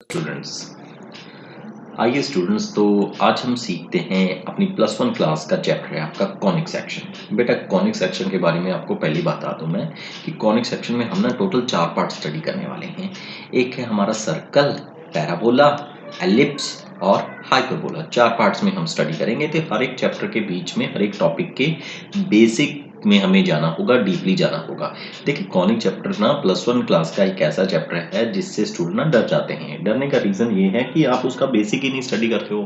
Students. आइए students, तो आज हम सीखते हैं अपनी +1 क्लास का चैप्टर है आपका कॉनिक सेक्शन। बेटा कॉनिक सेक्शन के बारे में आपको पहली बता दूं मैं कि कॉनिक सेक्शन में हम ना टोटल 4 पार्ट स्टडी करने वाले हैं। एक है हमारा सर्कल, पैराबोला, एलिप्स और हाइपरबोला। 4 पार्ट्स में हम स्टडी करेंगे। तो हर एक चैप्टर के बीच में हर एक टॉपिक के बेसिक में हमें जाना होगा, डीपली जाना होगा। देखिए कॉनिक चैप्टर ना +1 क्लास का एक ऐसा चैप्टर है जिससे स्टूडेंट ना डर जाते हैं। डरने का रीज़न ये है कि आप उसका बेसिक ही नहीं स्टडी करते हो।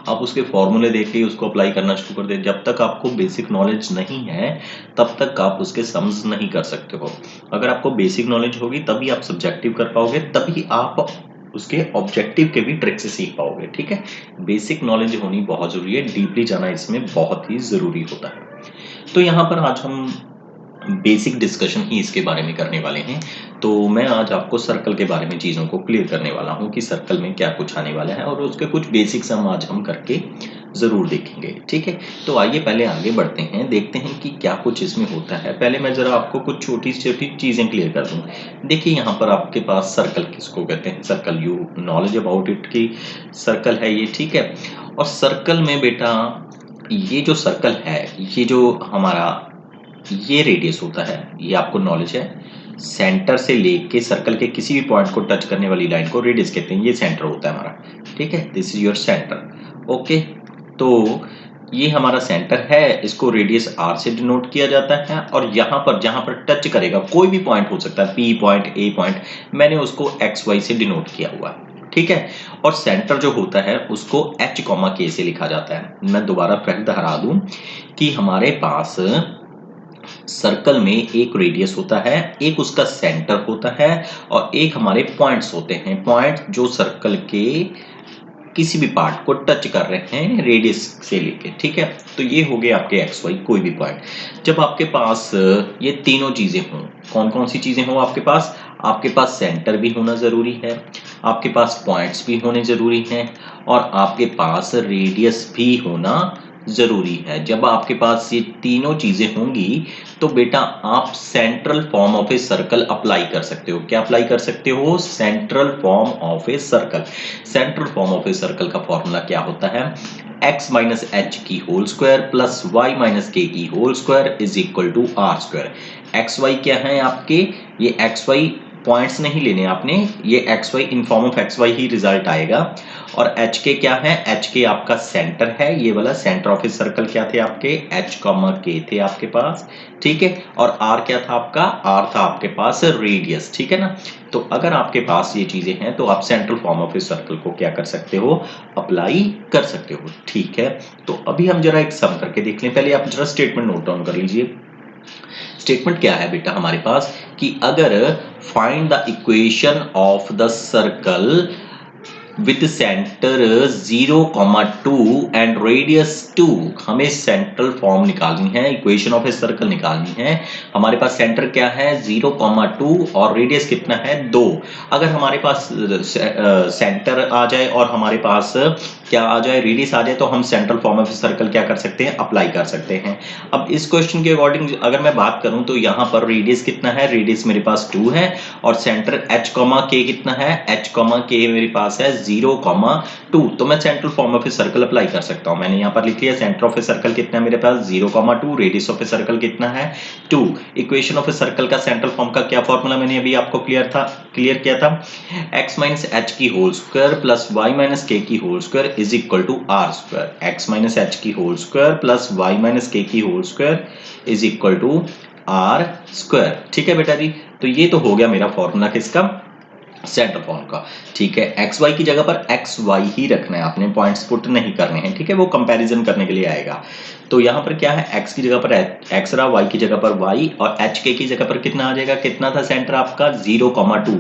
आप उसके फॉर्मूले देख के उसको अप्लाई करना शुरू कर दे। जब तक आपको बेसिक नॉलेज नहीं है तब तक आप उसके सम्स नहीं कर सकते हो। अगर आपको बेसिक नॉलेज होगी तभी आप सब्जेक्टिव कर पाओगे, तभी आप उसके ऑब्जेक्टिव के भी ट्रिक से सीख पाओगे। ठीक है, बेसिक नॉलेज होनी बहुत जरूरी है, डीपली जाना इसमें बहुत ही जरूरी होता है। तो यहाँ पर आज हम बेसिक डिस्कशन ही इसके बारे में करने वाले हैं। तो मैं आज आपको सर्कल के बारे में चीज़ों को क्लियर करने वाला हूँ कि सर्कल में क्या कुछ आने वाला है, और उसके कुछ बेसिक्स हम आज हम करके ज़रूर देखेंगे। ठीक है, तो आइए पहले आगे बढ़ते हैं, देखते हैं कि क्या कुछ इसमें होता है। पहले मैं ज़रा आपको कुछ छोटी छोटी चीज़ें क्लियर कर दूँ। देखिए यहाँ पर आपके पास सर्कल किसको कहते हैं, circle you knowledge about it की सर्कल है ये। ठीक है, और सर्कल में बेटा ये जो सर्कल है, ये जो हमारा ये रेडियस होता है, ये आपको नॉलेज है। सेंटर से लेके सर्कल के किसी भी पॉइंट को टच करने वाली लाइन को रेडियस कहते हैं। ये सेंटर होता है हमारा। ठीक है, this is your centre. Okay, तो ये हमारा सेंटर है, इसको रेडियस r से डिनोट किया जाता है। और यहाँ पर जहाँ पर टच करेगा कोई भी पॉइंट हो सकता है, P पॉइंट, A पॉइंट, मैंने उसको XY से डिनोट किया हुआ है। ठीक है, और सेंटर जो होता है उसको H, K से लिखा जाता है। मैं दोबारा फिर दोहरा दूं कि हमारे पास सर्कल में एक रेडियस होता है, एक उसका सेंटर होता है, और एक हमारे पॉइंट्स होते हैं। पॉइंट जो सर्कल के किसी भी पार्ट को टच कर रहे हैं रेडियस से लेके। ठीक है, तो ये हो गए आपके एक्स वाई कोई भी पॉइंट। जब आपके पास ये तीनों चीजें हों, कौन कौन सी चीजें हों आपके पास सेंटर भी होना जरूरी है, आपके पास पॉइंट्स भी होने जरूरी हैं, और आपके पास रेडियस भी होना जरूरी है। जब आपके पास ये तीनों चीजें होंगी तो बेटा आप central form of a circle apply कर सकते हो। क्या अप्लाई कर सकते हो? Central form of a circle. Central form of a circle का फॉर्मूला क्या होता है? x माइनस एच की whole square plus y minus K की whole square is equal to R square. X Y क्या है आपके? ये एक्स वाई पॉइंट्स नहीं लेने आपने, ये X Y in form of X Y ही रिजल्ट आएगा। और एच के क्या है? एच के आपका सेंटर है, ये वाला सेंटर ऑफ ए सर्कल क्या थे आपके? एच कॉमा के थे आपके पास। ठीक है, और आर क्या था आपका? आर था आपके पास रेडियस। ठीक है ना, तो अगर आपके पास ये चीजें हैं तो आप central form of a circle को क्या कर सकते हो? अप्लाई कर सकते हो। ठीक है, तो अभी हम जरा एक सम करके देख लें। पहले आप जरा स्टेटमेंट नोट डाउन कर लीजिए। स्टेटमेंट क्या है बेटा हमारे पास कि अगर find the equation of the circle with centre 0,2 and radius 2, हमें सेंट्रल फॉर्म निकालनी है, इक्वेशन ऑफ ए सर्कल निकालनी है। हमारे पास सेंटर क्या है? 0,2 और रेडियस कितना है? 2। अगर हमारे पास सेंटर आ जाए और हमारे पास क्या आ जाए? रेडियस आ जाए, तो हम central form of a circle क्या कर सकते हैं? अप्लाई कर सकते हैं। अब इस क्वेश्चन के अकॉर्डिंग अगर मैं बात करूं तो यहाँ पर रेडियस कितना है? रेडियस मेरे पास 2 है, और सेंटर h, k कितना है? h, k मेरे पास है 0,2। तो मैं central form of a circle apply कर सकता हूं। मैंने यहाँ पर लिख लिया सेंटर ऑफ ए सर्कल कितना है मेरे पास? 0,2। रेडियस ऑफ ए सर्कल कितना है? 2। इक्वेशन ऑफ ए सर्कल का सेंट्रल फॉर्म का क्या फॉर्मूला मैंने अभी आपको क्लियर किया था? x माइनस एच की whole square plus y minus K की whole square is equal to R square. x minus H की whole square plus y minus K की whole square is equal to R square. ठीक है बेटा जी, तो ये तो हो गया मेरा फॉर्मूला किसका? सेंटर फॉर्म का। ठीक है, एक्स वाई की जगह पर एक्स वाई ही रखना है आपने, पॉइंट्स पुट नहीं करने हैं। ठीक है, वो कंपैरिजन करने के लिए आएगा। तो यहाँ पर क्या है? एक्स की जगह पर एक्स रहा, वाई की जगह पर वाई, और एच के की जगह पर कितना आ जाएगा? कितना था सेंटर आपका? 0,2।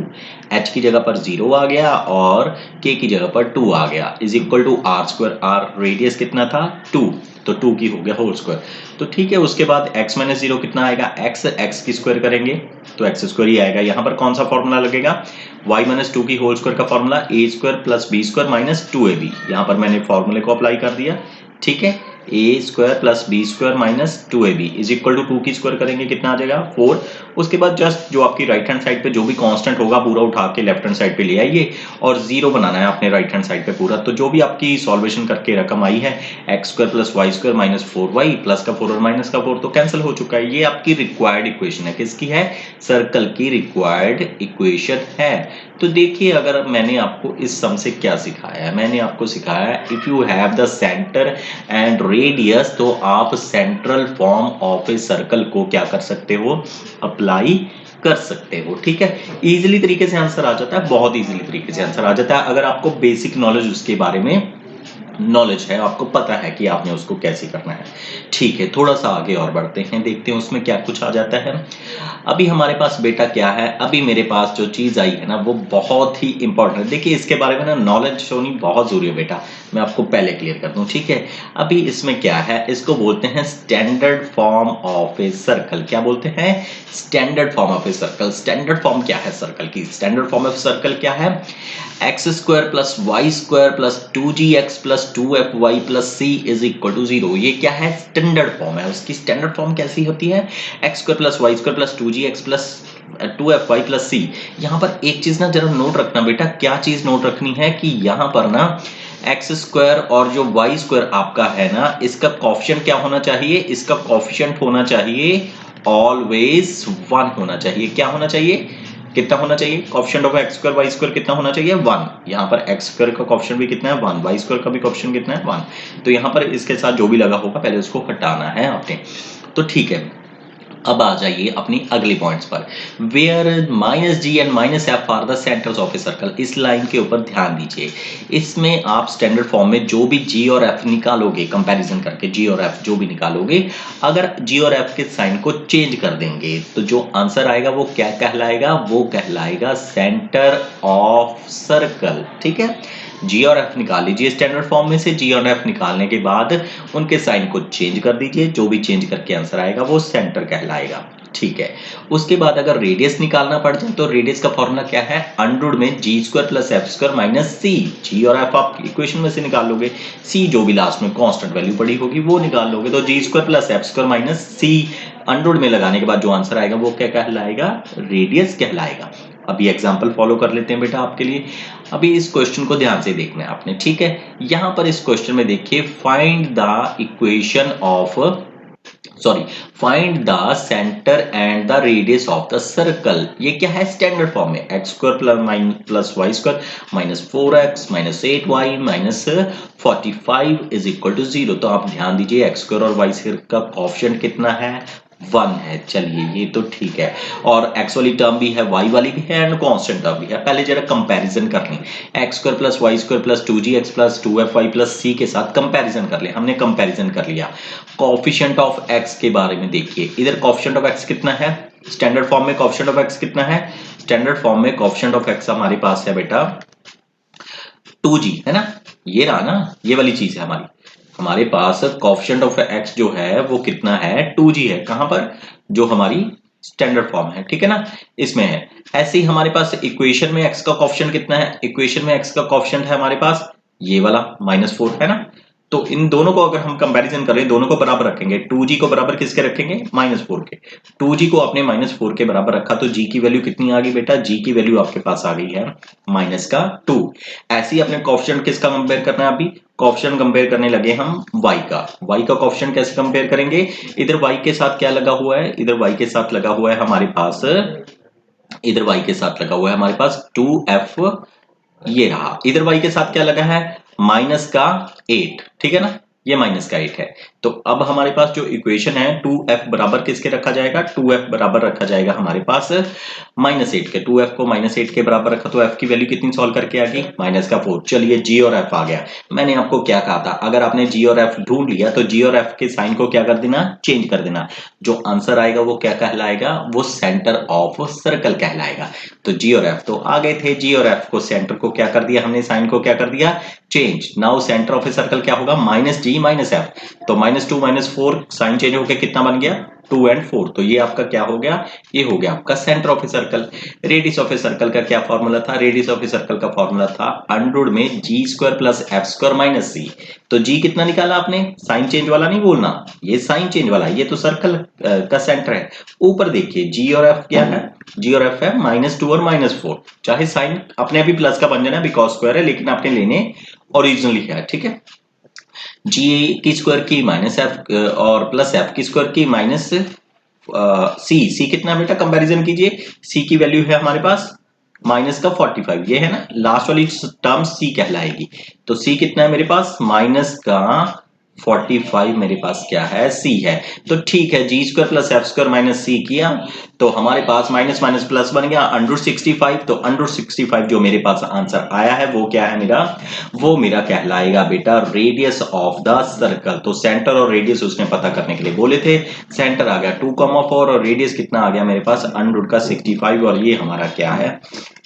एच की जगह पर 0 आ गया और के की जगह पर 2 आ गया, is equal to R square. R radius कितना था? 2, तो 2 की हो गया होल स्क्वायर। तो ठीक है, उसके बाद x माइनस 0 कितना आएगा? x की स्क्वायर करेंगे तो x स्क्वायर ही आएगा। यहाँ पर कौन सा फॉर्मूला लगेगा? y माइनस 2 की होल स्क्वायर का formula a square plus B square minus 2ab। यहाँ पर मैंने फॉर्मूले को अप्लाई कर दिया। ठीक है, A square plus B square minus 2ab is equal to 2 की स्क्वायर करेंगे कितना आ जाएगा 4। उसके बाद जस्ट जो आपकी राइट हैंड साइड पे जो भी कांस्टेंट होगा पूरा उठा के लेफ्ट हैंड साइड पे ले आइए और जीरो बनाना है अपने राइट हैंड साइड पे पूरा। तो जो भी आपकी सॉल्वेशन करके रकम आई है X square plus Y square minus 4y plus का 4 और माइनस का 4 तो कैंसिल हो चुका है। ये आपकी रिक्वायर्ड इक्वेशन है, किसकी है, सर्कल की रिक्वायर्ड इक्वेशन है। तो देखिए अगर मैंने आपको इस सम से क्या सिखाया है, मैंने आपको सिखाया है if you have the centre and radius तो आप central form of a circle को क्या कर सकते हो, अप्लाई कर सकते हो। ठीक है, इजीली तरीके से आंसर आ जाता है, बहुत इजीली तरीके से आंसर आ जाता है अगर आपको बेसिक नॉलेज उसके बारे में नॉलेज है, आपको पता है कि आपने उसको कैसे करना है। ठीक है, थोड़ा सा आगे और बढ़ते हैं, देखते हैं उसमें क्या कुछ आ जाता है। अभी हमारे पास बेटा क्या है, अभी मेरे पास जो चीज आई है ना वो बहुत ही इंपॉर्टेंट है। देखिए इसके बारे में ना नॉलेज होनी बहुत जरूरी है बेटा, मैं आपको पहले क्लियर कर दूं। ठीक है, अभी इसमें क्या है, इसको बोलते हैं standard form of a circle. क्या बोलते हैं, standard form of a circle. Standard form क्या है सर्कल की, स्टैंडर्ड फॉर्म ऑफ सर्कल क्या है, X square plus Y square plus 2gx plus 2fy plus c is equal to 0। ये क्या है, स्टैंडर्ड फॉर्म है। उसकी स्टैंडर्ड फॉर्म कैसी होती है, X square plus Y square plus 2gx plus 2fy plus c। यहाँ पर एक चीज ना जरा नोट रखना बेटा, क्या चीज नोट रखनी है कि यहाँ पर ना एक्स स्क्वायर और जो वाई स्क्वायर आपका है ना, इसका कोएफिशिएंट क्या होना चाहिए, इसका कोएफिशिएंट होना चाहिए ऑलवेज 1 होना चाहिए। क्या होना चाहिए, कितना होना चाहिए, coefficient of X square Y square कितना होना चाहिए 1। यहाँ पर एक्स स्क्वायर का कोएफिशिएंट भी कितना है 1, वाई स्क्वायर का भी कोएफिशिएंट कितना है 1। तो यहाँ पर इसके साथ जो भी लगा होगा पहले उसको हटाना है आपने। तो ठीक है, अब आ जाइए अपनी अगली पॉइंट्स पर। Where minus G and minus F are the centres of a circle. इस लाइन के ऊपर ध्यान दीजिए, इसमें आप स्टैंडर्ड फॉर्म में जो भी जी और एफ निकालोगे, कंपैरिजन करके जी और एफ जो भी निकालोगे, अगर जी और एफ के साइन को चेंज कर देंगे तो जो आंसर आएगा वो क्या कहलाएगा, वो कहलाएगा सेंटर ऑफ सर्कल। ठीक है, जी और एफ निकाल लीजिए स्टैंडर्ड फॉर्म में से, जी और एफ निकालने के बाद उनके साइन को चेंज कर दीजिए, जो भी चेंज करके आंसर आएगा वो सेंटर कहलाएगा। ठीक है, उसके बाद अगर रेडियस निकालना पड़ जाए तो रेडियस का फॉर्मूला क्या है, अंडर में G square plus F square minus C. G और एफ आप इक्वेशन में से निकाल लोगे, सी जो भी लास्ट में कांस्टेंट वैल्यू पड़ी होगी वो निकाल लोगे, तो G square plus F square minus C under में लगाने के बाद जो आंसर आएगा वो क्या कहलाएगा, रेडियस कहलाएगा। अभी एग्जांपल फॉलो कर लेते हैं बेटा आपके लिए। अभी इस क्वेश्चन को ध्यान से देखना है आपने। ठीक है, यहां पर इस क्वेश्चन में देखिए find the equation of find the centre and the radius of the circle. ये क्या है, स्टैंडर्ड फॉर्म में X square plus Y square minus 4x minus 8y minus 45 is equal to 0। तो आप ध्यान दीजिए एक्स स्क्वायर और वाई स्क्वायर का कोएफिशिएंट कितना है, 1 है। चलिए ये तो ठीक है, और x वाली टर्म भी है, y वाली भी है एंड कांस्टेंट टर्म भी है। पहले जरा कंपैरिजन कर लें, X square plus Y square plus 2gx plus 2fy plus c के साथ कंपैरिजन कर लें। हमने कंपैरिजन कर लिया, कोएफिशिएंट ऑफ x के बारे में देखिए, इधर कोएफिशिएंट ऑफ x कितना है, स्टैंडर्ड फॉर्म में कोएफिशिएंट ऑफ x कितना है, स्टैंडर्ड फॉर्म में कोएफिशिएंट ऑफ x हमारे पास है बेटा 2g, है ना, ये रहा ना, ये वाली चीज है हमारे पास कोएफिशिएंट ऑफ x जो है वो कितना है 2g है। कहां पर, जो हमारी स्टैंडर्ड फॉर्म है, ठीक है ना, इसमें है। ऐसे ही हमारे पास इक्वेशन में x का कोएफिशिएंट कितना है, इक्वेशन में x का कोएफिशिएंट है हमारे पास ये वाला -4 है ना। तो इन दोनों को अगर हम कंपैरिजन करें, दोनों को बराबर रखेंगे, 2g को बराबर किसके रखेंगे, -4 के। 2g को आपने -4 के बराबर रखा तो g की वैल्यू कितनी आ गई बेटा, g की वैल्यू आपके पास आ गई है -2। ऐसे ही अपने कोएफिशिएंट किसका कंपेयर करना है, अभी कोएफिशिएंट कंपेयर करने लगे हम y का। y का कोएफिशिएंट कैसे कंपेयर करेंगे, इधर y के साथ क्या लगा हुआ है, इधर y के साथ लगा हुआ है हमारे पास, इधर y के साथ लगा हुआ है हमारे पास 2f, ये रहा। इधर y के साथ क्या लगा है, -8, ठीक है ना, ये -8 है। तो अब हमारे पास जो इक्वेशन है 2f बराबर किसके रखा जाएगा, 2f बराबर रखा जाएगा हमारे पास -8 के। 2f को -8 के बराबर रखा तो f की वैल्यू कितनी सॉल्व करके आ गई, -4। चलिए g और f आ गया। मैंने आपको क्या कहा था, अगर आपने g और f ढूंढ लिया तो g और f के साइन को क्या कर देना, चेंज कर देना। जो आंसर आएगा वो क्या कहलाएगा, वो सेंटर ऑफ सर्कल कहलाएगा। तो g और f तो आ गए थे, g और f को सेंटर को क्या कर दिया हमने, साइन को क्या कर दिया, change. Now centre of a circle क्या होगा, -g - f। तो -2 - 4 साइन चेंज होकर कितना बन गया 2 एंड 4। तो ये आपका क्या हो गया, ये हो गया आपका centre of a circle. Radius of a circle का क्या फॉर्मूला था, रेडियस ऑफ ए सर्कल का फॉर्मूला था अंडर में G square plus F square minus C. तो जी कितना निकाला आपने, साइन चेंज वाला नहीं बोलना, ये साइन चेंज वाला, ये तो सर्कल का सेंटर है। ऊपर देखिए जी और एफ क्या है, जी और एफ है -2 और -4। चाहे साइन अपने अभी प्लस का बन जाना बिकॉज स्क्वायर है, लेकिन आपने लेने ओरिजिनली है, ठीक है। जी की स्क्वायर की माइनस एफ और प्लस एफ की स्क्वायर की माइनस सी कितना बेटा, कंपैरिजन कीजिए। सी की वैल्यू है हमारे पास माइनस का 45, ये है ना लास्ट वाली टर्म सी कहलाएगी। तो सी कितना है मेरे पास, माइनस का 45 मेरे पास क्या है, सी है। तो ठीक है, G square plus F square minus C किया तो हमारे पास माइनस माइनस प्लस बन गया अंडर 65। तो अंडर 65 जो मेरे पास आंसर आया है वो क्या है मेरा, वो मेरा कहलाएगा बेटा रेडियस ऑफ द सर्कल। तो सेंटर और रेडियस उसने पता करने के लिए बोले थे, सेंटर आ गया 2,4 और रेडियस कितना आ गया मेरे पास अंडर का 65 और ये हमारा क्या है,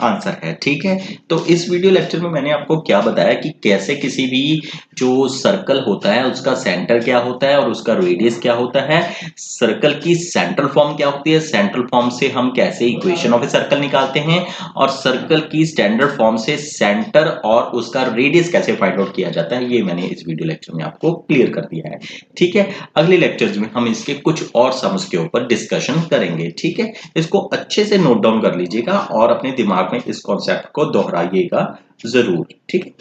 आंसर है, ठीक है। तो इस वीडियो लेक्चर में मैंने आपको क्या बताया कि कैसे किसी भी जो सर्कल होता है उसका सेंटर क्या होता है और उसका रेडियस क्या होता है, सर्कल की सेंट्रल फॉर्म क्या होती है, सेंट्रल फॉर्म से हम कैसे इक्वेशन ऑफ ए सर्कल निकालते हैं और सर्कल की स्टैंडर्ड फॉर्म से सेंटर और उसका रेडियस कैसे फाइंड आउट किया जाता है, ये मैंने इस वीडियो लेक्चर में आपको क्लियर कर दिया है, ठीक है। अगले लेक्चर्स में हम इसके कुछ और सम्स के ऊपर डिस्कशन करेंगे, ठीक है। इसको अच्छे से नोट डाउन कर लीजिएगा और अपने दिमाग में इस कॉन्सेप्ट को दोहराइएगा जरूर, ठीक है।